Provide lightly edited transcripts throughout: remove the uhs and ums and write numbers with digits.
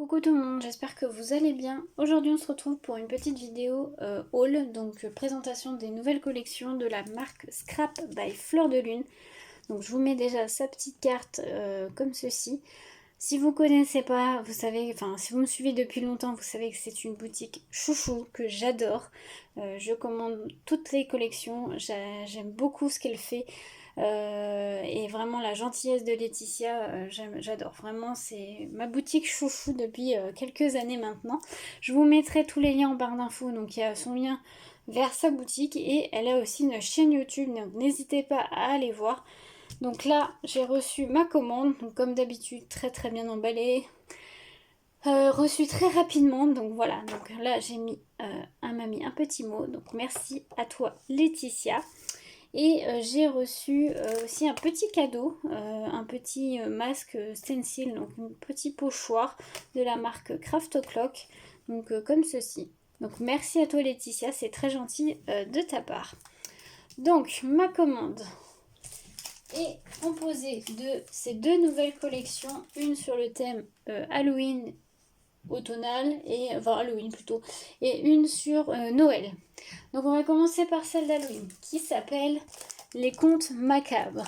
Coucou tout le monde, j'espère que vous allez bien. Aujourd'hui on se retrouve pour une petite vidéo haul, donc présentation des nouvelles collections de la marque Scrap by Fleur de Lune. Donc je vous mets déjà sa petite carte comme ceci. Si vous connaissez pas, vous savez, enfin si vous me suivez depuis longtemps, vous savez que c'est une boutique chouchou que j'adore. Je commande toutes les collections, j'aime beaucoup ce qu'elle fait. Et vraiment la gentillesse de Laetitia, j'adore. Vraiment, c'est ma boutique chouchou depuis quelques années maintenant. Je vous mettrai tous les liens en barre d'infos. Donc il y a son lien vers sa boutique et elle a aussi une chaîne YouTube. Donc n'hésitez pas à aller voir. Donc là, j'ai reçu ma commande. Donc comme d'habitude, très très bien emballée. Reçu très rapidement. Donc voilà. Donc là, j'ai mis, elle m'a mis un petit mot. Donc merci à toi, Laetitia. Et j'ai reçu aussi un petit cadeau, un petit masque stencil, donc un petit pochoir de la marque Craft O'Clock, donc comme ceci. Donc merci à toi Laetitia, c'est très gentil de ta part. Donc ma commande est composée de ces deux nouvelles collections, une sur le thème Halloween automnal, et enfin Halloween plutôt, et une sur Noël. Donc on va commencer par celle d'Halloween qui s'appelle Les Contes Macabres.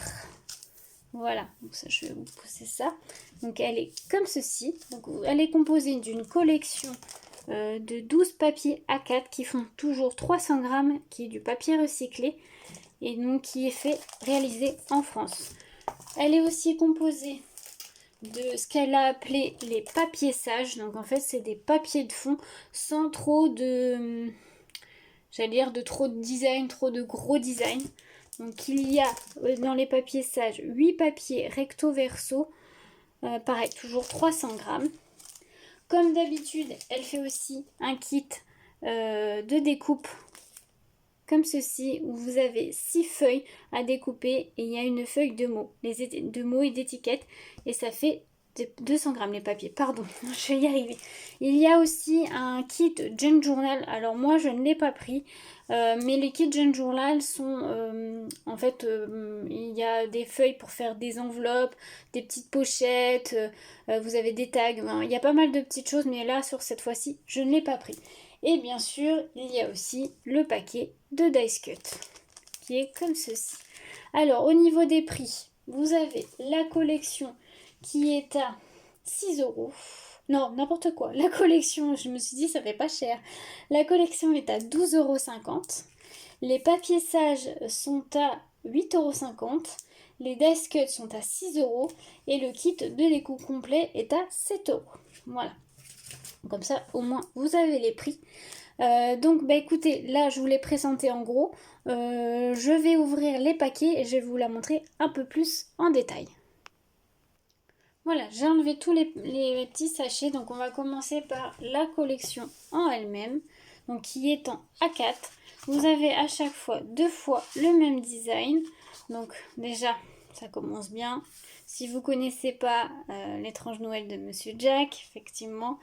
Voilà, donc ça, je vais vous poser ça. Donc elle est comme ceci. Donc elle est composée d'une collection de 12 papiers A4 qui font toujours 300 grammes, qui est du papier recyclé et donc qui est réalisé en France. Elle est aussi composée de ce qu'elle a appelé les papiers sages. Donc en fait c'est des papiers de fond sans trop de, j'allais dire, de trop de design, trop de gros design. Donc il y a dans les papiers sages 8 papiers recto verso, pareil toujours 300 grammes. Comme d'habitude elle fait aussi un kit de découpe comme ceci, où vous avez 6 feuilles à découper et il y a une feuille de mots, de mots et d'étiquettes, et ça fait 200 grammes les papiers, pardon, je vais y arriver. Il y a aussi un kit Junk Journal, alors moi je ne l'ai pas pris, mais les kits Junk Journal sont, en fait, il y a des feuilles pour faire des enveloppes, des petites pochettes, vous avez des tags, il y a pas mal de petites choses, mais là sur cette fois-ci je ne l'ai pas pris. Et bien sûr, il y a aussi le paquet de Dice Cut, qui est comme ceci. Alors, au niveau des prix, vous avez la collection qui est à 6 €. Non, n'importe quoi. La collection, je me suis dit, ça fait pas cher. La collection est à 12,50 €. Les papiers sages sont à 8,50 €. Les Dice Cut sont à 6 €. Et le kit de découpe complet est à 7 €. Voilà. Comme ça, au moins, vous avez les prix. Donc, bah écoutez, là, je vous l'ai présenté en gros. Je vais ouvrir les paquets et je vais vous la montrer un peu plus en détail. Voilà, j'ai enlevé tous les petits sachets. Donc, on va commencer par la collection en elle-même. Donc, qui est en A4. Vous avez à chaque fois 2 fois le même design. Donc, déjà, ça commence bien. Si vous connaissez pas l'étrange Noël de Monsieur Jack, effectivement,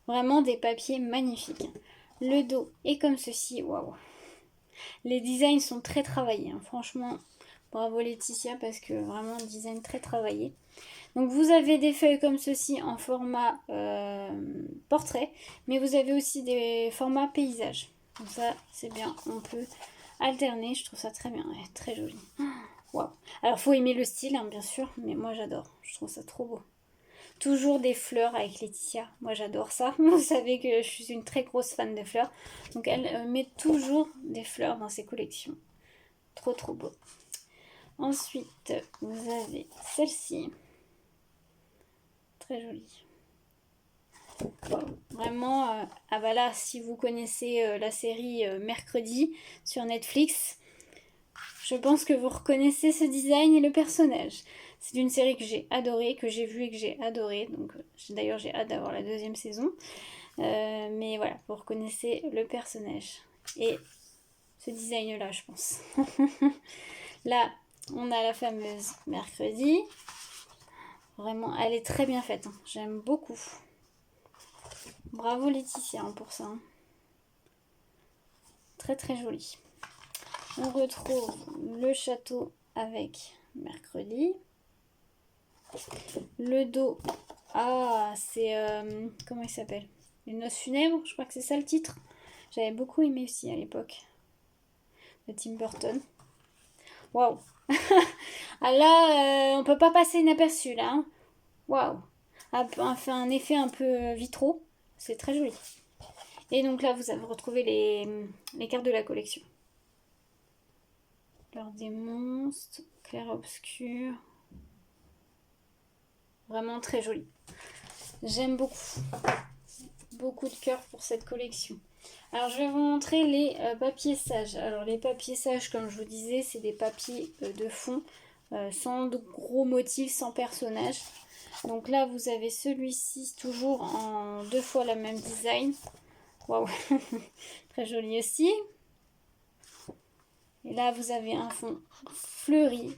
vraiment des papiers magnifiques. Le dos est comme ceci, waouh. Les designs sont très travaillés, hein. Franchement, bravo Laetitia parce que vraiment design très travaillé. Donc vous avez des feuilles comme ceci en format portrait, mais vous avez aussi des formats paysages. Donc ça c'est bien, on peut alterner, je trouve ça très bien, ouais, très joli. Waouh. Alors faut aimer le style, hein, bien sûr, mais moi j'adore, je trouve ça trop beau. Toujours des fleurs avec Laetitia. Moi j'adore ça. Vous savez que je suis une très grosse fan de fleurs. Donc elle met toujours des fleurs dans ses collections. Trop trop beau. Ensuite, vous avez celle-ci. Très jolie. Wow. Vraiment, ah bah là, si vous connaissez la série Mercredi sur Netflix, je pense que vous reconnaissez ce design et le personnage. C'est une série que j'ai adorée, que j'ai vue et que j'ai adorée. Donc d'ailleurs j'ai hâte d'avoir la 2e saison. Mais voilà, vous reconnaissez le personnage. Et ce design là, je pense. Là, on a la fameuse Mercredi. Vraiment, elle est très bien faite, hein. J'aime beaucoup. Bravo Laetitia hein, pour ça. Hein. Très très joli. On retrouve le château avec Mercredi. Le dos Ah, c'est... comment il s'appelle? Les noces funèbres, je crois que c'est ça le titre. J'avais beaucoup aimé aussi à l'époque, de Tim Burton. Waouh. Ah là, on peut pas passer inaperçu là, hein. Waouh. On fait un effet un peu vitraux. C'est très joli. Et donc là, vous avez retrouvé les cartes de la collection. L'heure des monstres, clair-obscur. Vraiment très joli. J'aime beaucoup. Beaucoup de cœur pour cette collection. Alors je vais vous montrer les papiers sages. Alors les papiers sages, comme je vous disais, c'est des papiers de fond, sans de gros motifs, sans personnage. Donc là vous avez celui-ci toujours en 2 fois la même design. Waouh. Très joli aussi. Et là vous avez un fond fleuri.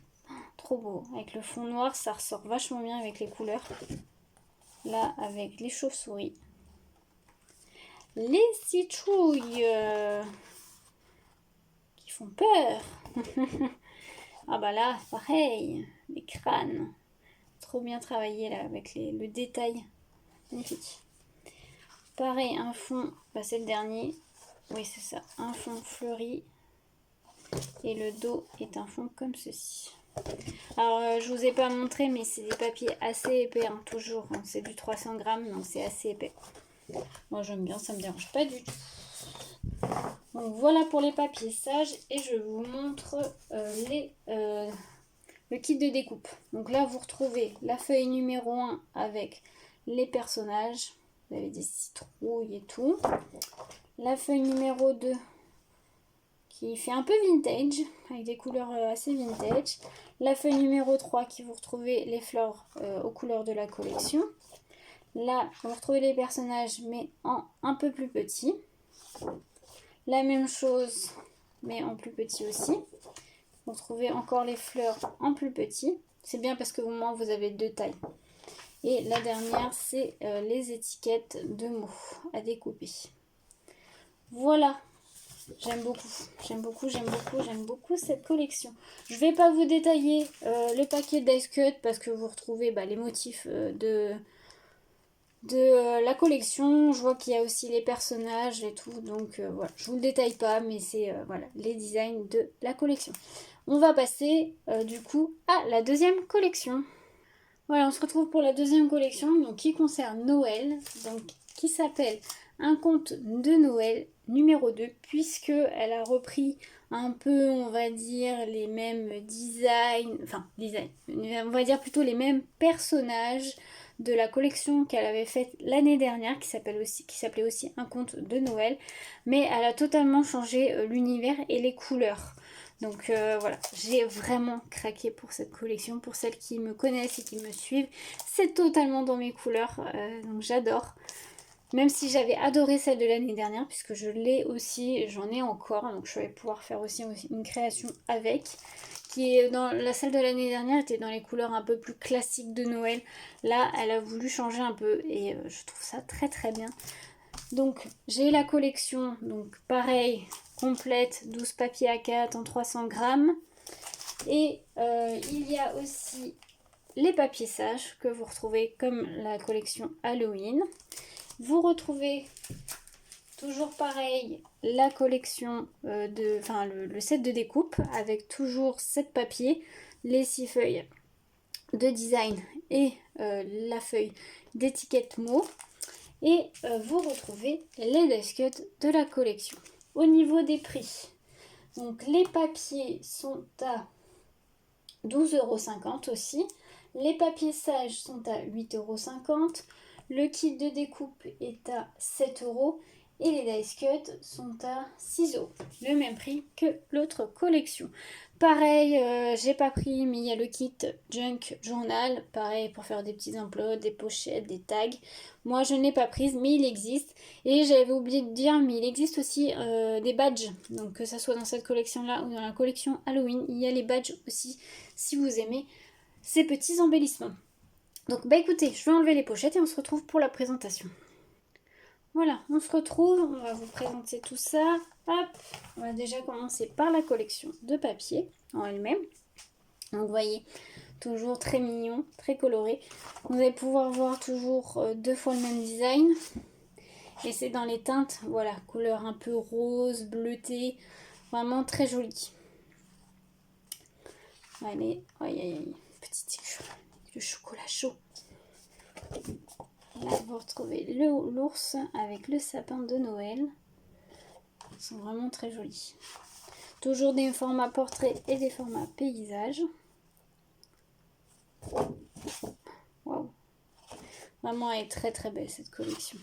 Trop beau. Avec le fond noir, ça ressort vachement bien avec les couleurs. Là avec les chauves-souris. Les citrouilles qui font peur. Ah bah là, pareil, les crânes. Trop bien travaillé là avec le détail. Magnifique. Pareil, un fond, bah c'est le dernier. Oui, c'est ça. Un fond fleuri. Et le dos est un fond comme ceci. Alors, je vous ai pas montré, mais c'est des papiers assez épais, hein, toujours. Hein. C'est du 300 grammes, donc c'est assez épais. Moi, j'aime bien, ça me dérange pas du tout. Donc voilà pour les papiers sages et je vous montre le kit de découpe. Donc là vous retrouvez la feuille numéro 1 avec les personnages. Vous avez des citrouilles et tout. La feuille numéro 2 qui fait un peu vintage avec des couleurs assez vintage. La feuille numéro 3 qui vous retrouvez les fleurs aux couleurs de la collection. Là vous retrouvez les personnages mais en un peu plus petit. La même chose, mais en plus petit aussi. Vous retrouvez encore les fleurs en plus petit. C'est bien parce que au moins vous avez 2 tailles. Et la dernière, c'est les étiquettes de mots à découper. Voilà. J'aime beaucoup. J'aime beaucoup, j'aime beaucoup, j'aime beaucoup cette collection. Je ne vais pas vous détailler le paquet Dice Cut parce que vous retrouvez les motifs de la collection. Je vois qu'il y a aussi les personnages et tout, donc voilà, je vous le détaille pas, mais c'est voilà, les designs de la collection. On va passer du coup à la deuxième collection. Voilà, on se retrouve pour la deuxième collection, donc qui concerne Noël, donc qui s'appelle Un conte de Noël numéro 2, puisque elle a repris un peu, on va dire, les mêmes on va dire plutôt les mêmes personnages de la collection qu'elle avait faite l'année dernière, qui s'appelait aussi Un conte de Noël, mais elle a totalement changé l'univers et les couleurs. Donc voilà, j'ai vraiment craqué pour cette collection. Pour celles qui me connaissent et qui me suivent, c'est totalement dans mes couleurs, donc j'adore. Même si j'avais adoré celle de l'année dernière, puisque je l'ai aussi, j'en ai encore, donc je vais pouvoir faire aussi une création avec. Qui est dans la celle de l'année dernière était dans les couleurs un peu plus classiques de Noël. Là, elle a voulu changer un peu et je trouve ça très très bien. Donc j'ai la collection, donc pareil, complète, 12 papiers A4 en 300 grammes. Et il y a aussi les papiers sages que vous retrouvez comme la collection Halloween. Vous retrouvez toujours pareil la collection le set de découpe avec toujours 7 papiers, les 6 feuilles de design et la feuille d'étiquette mots. Et vous retrouvez les Dice Cut de la collection. Au niveau des prix, donc les papiers sont à 12,50 € aussi. Les papiers sages sont à 8,50 €. Le kit de découpe est à 7 € et les Dice Cut sont à 6 €. Le même prix que l'autre collection. Pareil, j'ai pas pris, mais il y a le kit Junk Journal. Pareil, pour faire des petits enveloppes, des pochettes, des tags. Moi, je n'ai pas prise, mais il existe. Et j'avais oublié de dire, mais il existe aussi des badges. Donc, que ce soit dans cette collection-là ou dans la collection Halloween, il y a les badges aussi, si vous aimez ces petits embellissements. Donc, écoutez, je vais enlever les pochettes et on se retrouve pour la présentation. Voilà, on se retrouve, on va vous présenter tout ça. Hop, on va déjà commencer par la collection de papier en elle-même. Donc vous voyez, toujours très mignon, très coloré. Vous allez pouvoir voir toujours 2 fois le même design. Et c'est dans les teintes, voilà, couleur un peu rose, bleutée, vraiment très jolie. Allez, aïe aïe aïe, petit le chocolat chaud. Là, vous retrouvez l'ours avec le sapin de Noël. Ils sont vraiment très jolis. Toujours des formats portraits et des formats paysages. Waouh! Vraiment, elle est très très belle cette collection.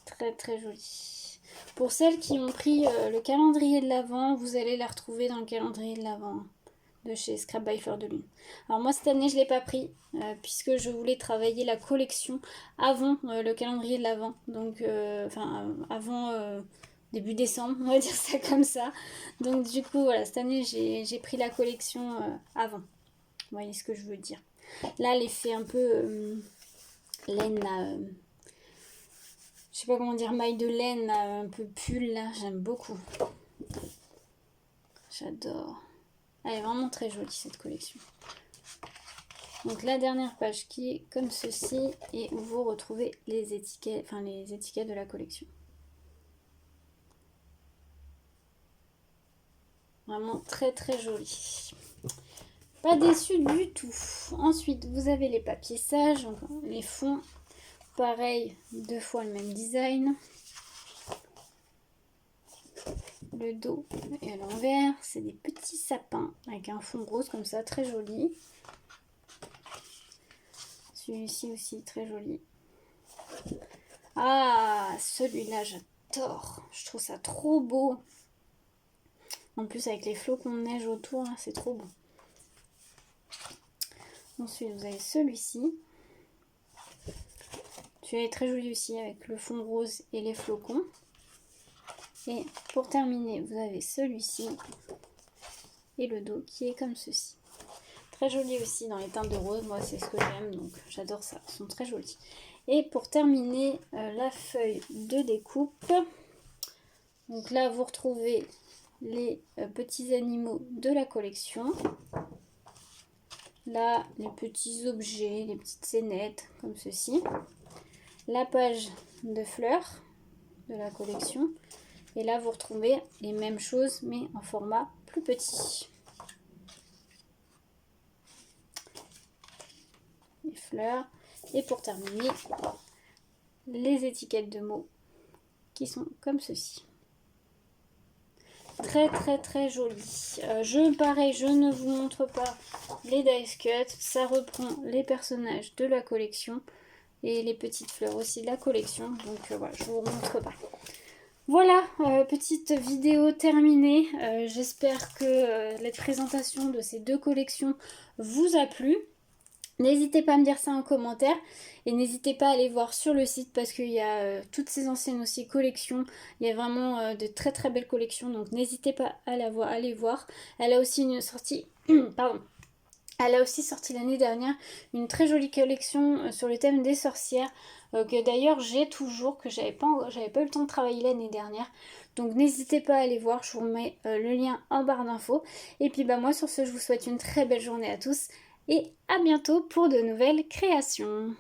Très très jolie. Pour celles qui ont pris le calendrier de l'Avent, vous allez la retrouver dans le calendrier de l'Avent de chez Scrap by Fleur de Lune. Alors moi cette année je ne l'ai pas pris puisque je voulais travailler la collection avant le calendrier de l'Avent. Donc avant début décembre, on va dire ça comme ça. Donc du coup voilà, cette année j'ai pris la collection avant. Vous voyez ce que je veux dire. Là l'effet un peu laine là, je sais pas comment dire, maille de laine là, un peu pull là, j'aime beaucoup. J'adore. Elle est vraiment très jolie cette collection. Donc la dernière page qui est comme ceci et où vous retrouvez les étiquettes, de la collection. Vraiment très très joli. Pas déçu du tout. Ensuite vous avez les papiers sages, donc les fonds. Pareil, 2 fois le même design. Le dos est à l'envers, c'est des petits sapins avec un fond rose comme ça, très joli. Celui-ci aussi très joli. Ah, celui-là j'adore, je trouve ça trop beau. En plus avec les flocons de neige autour, c'est trop beau. Ensuite vous avez celui-ci. Celui-là est très joli aussi avec le fond rose et les flocons. Et pour terminer, vous avez celui-ci et le dos qui est comme ceci. Très joli aussi dans les teintes de rose, moi c'est ce que j'aime, donc j'adore ça, ils sont très jolis. Et pour terminer, la feuille de découpe. Donc là, vous retrouvez les petits animaux de la collection. Là, les petits objets, les petites scénettes, comme ceci. La page de fleurs de la collection. Et là, vous retrouvez les mêmes choses, mais en format plus petit. Les fleurs. Et pour terminer, les étiquettes de mots qui sont comme ceci. Très très très joli. Pareil, je ne vous montre pas les dice cuts. Ça reprend les personnages de la collection et les petites fleurs aussi de la collection. Donc voilà, je ne vous montre pas. Voilà, petite vidéo terminée. J'espère que la présentation de ces 2 collections vous a plu. N'hésitez pas à me dire ça en commentaire et n'hésitez pas à aller voir sur le site parce qu'il y a toutes ces anciennes aussi collections. Il y a vraiment de très très belles collections, donc n'hésitez pas à aller voir. Elle a aussi une sortie, pardon. Elle a aussi sorti l'année dernière une très jolie collection sur le thème des sorcières que d'ailleurs j'ai toujours, que j'avais pas eu le temps de travailler l'année dernière. Donc n'hésitez pas à aller voir, je vous mets le lien en barre d'infos. Et puis moi sur ce, je vous souhaite une très belle journée à tous et à bientôt pour de nouvelles créations.